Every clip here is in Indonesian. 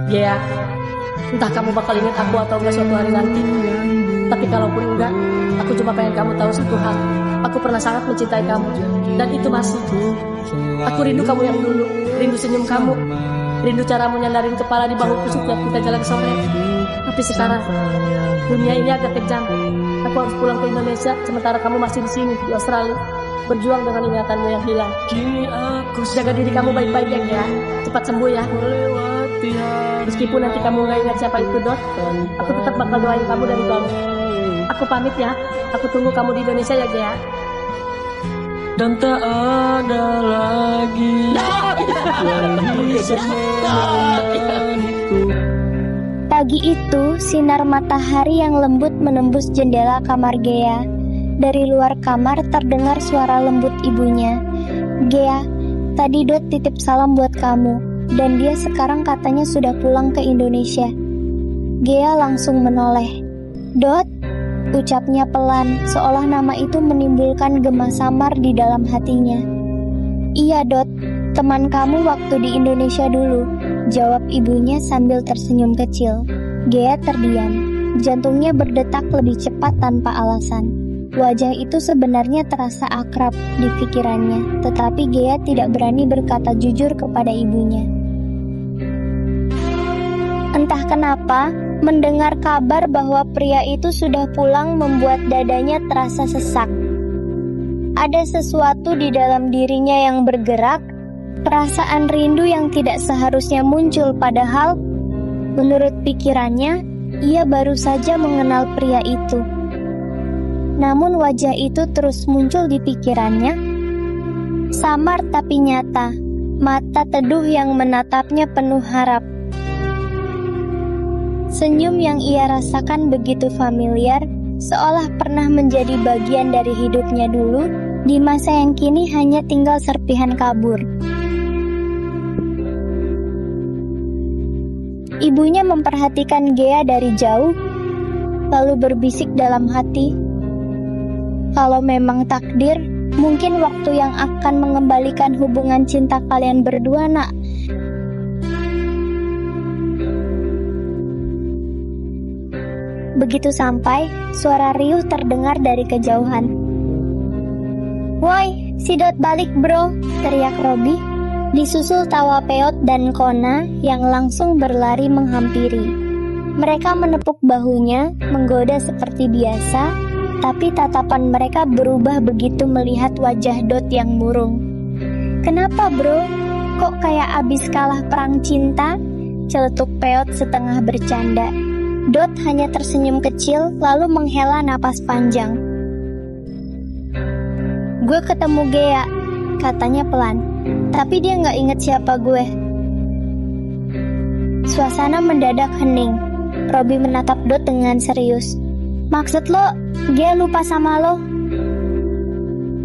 Gea, entah kamu bakal ingat aku atau enggak suatu hari nanti. Tapi kalaupun enggak, aku cuma pengen kamu tahu satu hal. Aku pernah sangat mencintai kamu, dan itu masih. Aku rindu kamu yang dulu, rindu senyum kamu, rindu caramu nyandarin kepala di bahuku setiap kita jalan sore. Tapi sekarang, dunia ini agak kejam. Aku harus pulang ke Indonesia, sementara kamu masih di sini, di Australia, berjuang dengan ingatanmu yang hilang. Jaga diri kamu baik-baik ya, Gea. Cepat sembuh ya. Meskipun nanti kamu nggak ingat siapa itu, Dot, aku tetap bakal doain kamu dari bawah. Aku pamit ya. Aku tunggu kamu di Indonesia ya, Gea. Dan tak ada lagi yang bisa menemaniku. Pagi itu, sinar matahari yang lembut menembus jendela kamar Gea. Dari luar kamar terdengar suara lembut ibunya. Gea, tadi Dot titip salam buat kamu, dan dia sekarang katanya sudah pulang ke Indonesia. Gea langsung menoleh. Dot, ucapnya pelan, seolah nama itu menimbulkan gema samar di dalam hatinya. Iya Dot, teman kamu waktu di Indonesia dulu, jawab ibunya sambil tersenyum kecil. Gea terdiam, jantungnya berdetak lebih cepat tanpa alasan. Wajah itu sebenarnya terasa akrab di pikirannya, tetapi Gea tidak berani berkata jujur kepada ibunya. Entah kenapa, mendengar kabar bahwa pria itu sudah pulang membuat dadanya terasa sesak. Ada sesuatu di dalam dirinya yang bergerak, perasaan rindu yang tidak seharusnya muncul padahal, menurut pikirannya, ia baru saja mengenal pria itu. Namun wajah itu terus muncul di pikirannya, samar tapi nyata, mata teduh yang menatapnya penuh harap. Senyum yang ia rasakan begitu familiar, seolah pernah menjadi bagian dari hidupnya dulu, di masa yang kini hanya tinggal serpihan kabur. Ibunya memperhatikan Gea dari jauh, lalu berbisik dalam hati, kalau memang takdir, mungkin waktu yang akan mengembalikan hubungan cinta kalian berdua, nak. Begitu sampai, suara riuh terdengar dari kejauhan. Woi, si Dot balik bro, teriak Robi. Disusul tawa Peot dan Kona yang langsung berlari menghampiri. Mereka menepuk bahunya, menggoda seperti biasa, tapi tatapan mereka berubah begitu melihat wajah Dot yang murung. Kenapa bro? Kok kayak abis kalah perang cinta? Celetuk Peot setengah bercanda. Dot hanya tersenyum kecil lalu menghela napas panjang. Gue ketemu Gea, katanya pelan, tapi dia gak inget siapa gue. Suasana mendadak hening. Robi menatap Dot dengan serius. Maksud lo, Gea lupa sama lo?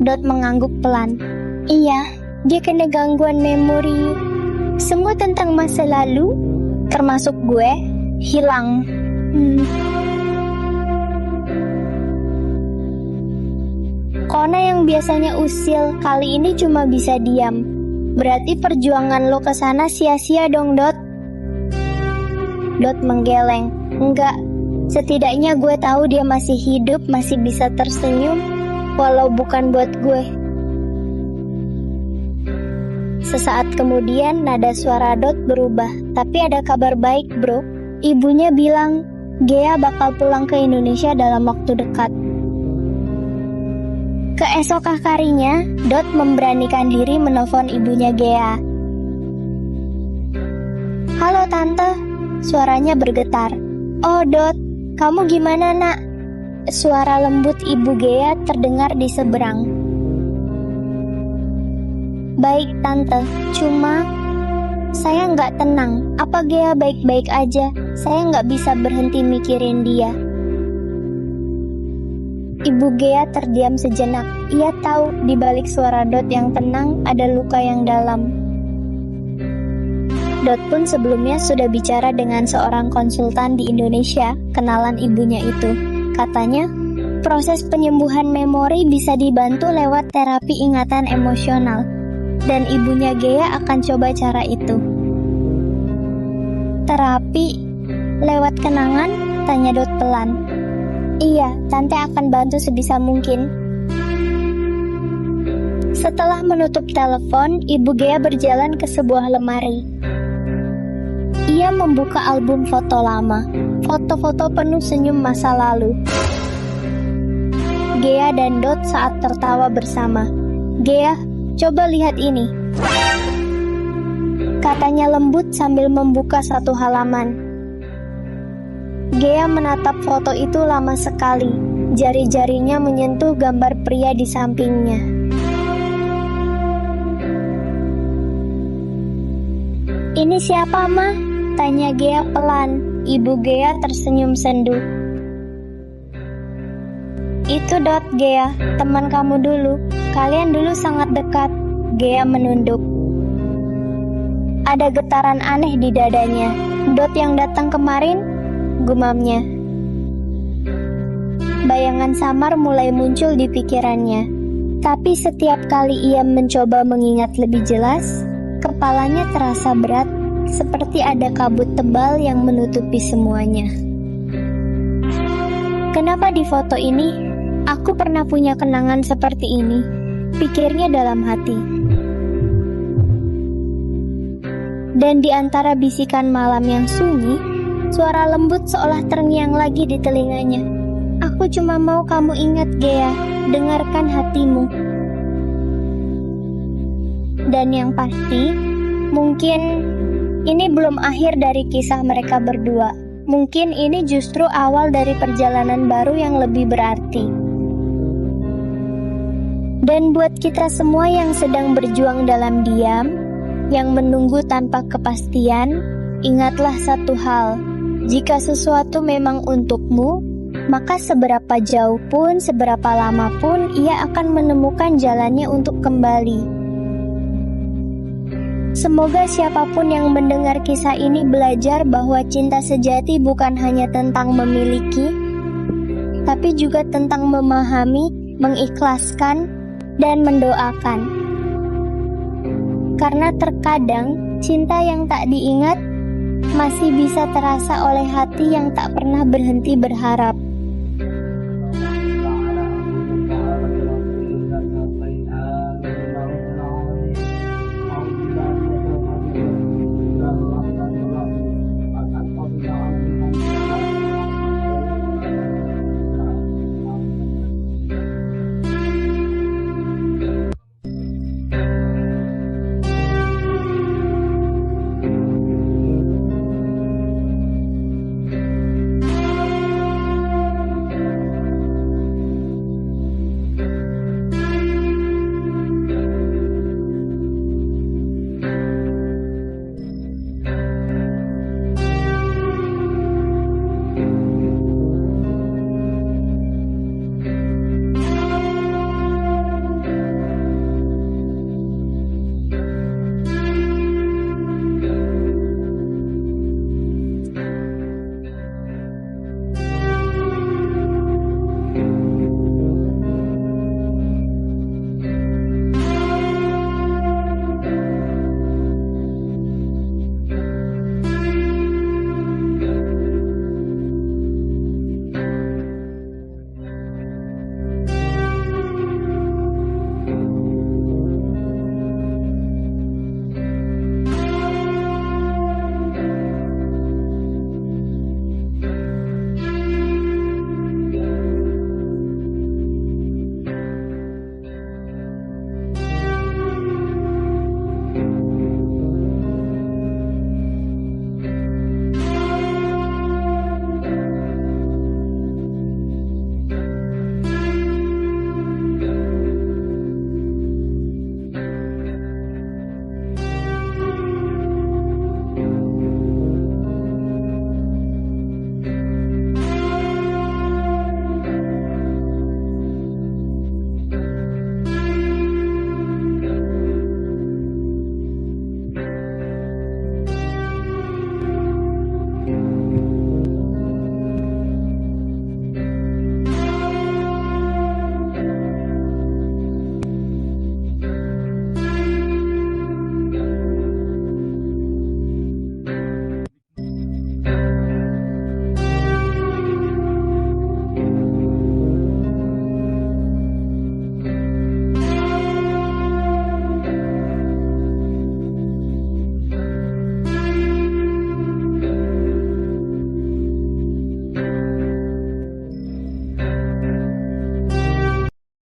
Dot mengangguk pelan. Iya, dia kena gangguan memori. Semua tentang masa lalu, termasuk gue, hilang. Kona yang biasanya usil, kali ini cuma bisa diam. Berarti perjuangan lo kesana sia-sia dong, Dot. Dot menggeleng. Enggak, setidaknya gue tahu dia masih hidup, masih bisa tersenyum, walau bukan buat gue. Sesaat kemudian nada suara Dot berubah. Tapi ada kabar baik bro. Ibunya bilang Gea bakal pulang ke Indonesia dalam waktu dekat. Keesok harinya, Dot memberanikan diri menelpon ibunya Gea. Halo tante, suaranya bergetar. Oh Dot, kamu gimana nak? Suara lembut ibu Gea terdengar di seberang. Baik tante, cuma saya nggak tenang. Apa Gea baik-baik aja? Saya nggak bisa berhenti mikirin dia. Ibu Gea terdiam sejenak. Ia tahu di balik suara Dot yang tenang ada luka yang dalam. Dot pun sebelumnya sudah bicara dengan seorang konsultan di Indonesia, kenalan ibunya itu. Katanya, proses penyembuhan memori bisa dibantu lewat terapi ingatan emosional. Dan ibunya Gea akan coba cara itu. Terapi lewat kenangan? Tanya Dot pelan. Iya, Tante akan bantu sebisa mungkin. Setelah menutup telepon, Ibu Gea berjalan ke sebuah lemari. Ia membuka album foto lama, foto-foto penuh senyum masa lalu. Gea dan Dot saat tertawa bersama. Gea, coba lihat ini, katanya lembut sambil membuka satu halaman. Gea menatap foto itu lama sekali. Jari-jarinya menyentuh gambar pria di sampingnya. Ini siapa, Ma? Tanya Gea pelan. Ibu Gea tersenyum sendu. Itu Dot, Gea, teman kamu dulu. Kalian dulu sangat dekat. Gea menunduk. Ada getaran aneh di dadanya. Dot yang datang kemarin, gumamnya. Bayangan samar mulai muncul di pikirannya. Tapi setiap kali ia mencoba mengingat lebih jelas, kepalanya terasa berat, seperti ada kabut tebal yang menutupi semuanya. Kenapa di foto ini, aku pernah punya kenangan seperti ini? Pikirnya dalam hati. Dan di antara bisikan malam yang sunyi, suara lembut seolah terngiang lagi di telinganya. Aku cuma mau kamu ingat, Gea, dengarkan hatimu. Dan yang pasti, mungkin ini belum akhir dari kisah mereka berdua. Mungkin ini justru awal dari perjalanan baru yang lebih berarti. Dan buat kita semua yang sedang berjuang dalam diam, yang menunggu tanpa kepastian, ingatlah satu hal. Jika sesuatu memang untukmu, maka seberapa jauh pun, seberapa lama pun, ia akan menemukan jalannya untuk kembali. Semoga siapapun yang mendengar kisah ini belajar bahwa cinta sejati bukan hanya tentang memiliki, tapi juga tentang memahami, mengikhlaskan, dan mendoakan. Karena terkadang cinta yang tak diingat masih bisa terasa oleh hati yang tak pernah berhenti berharap.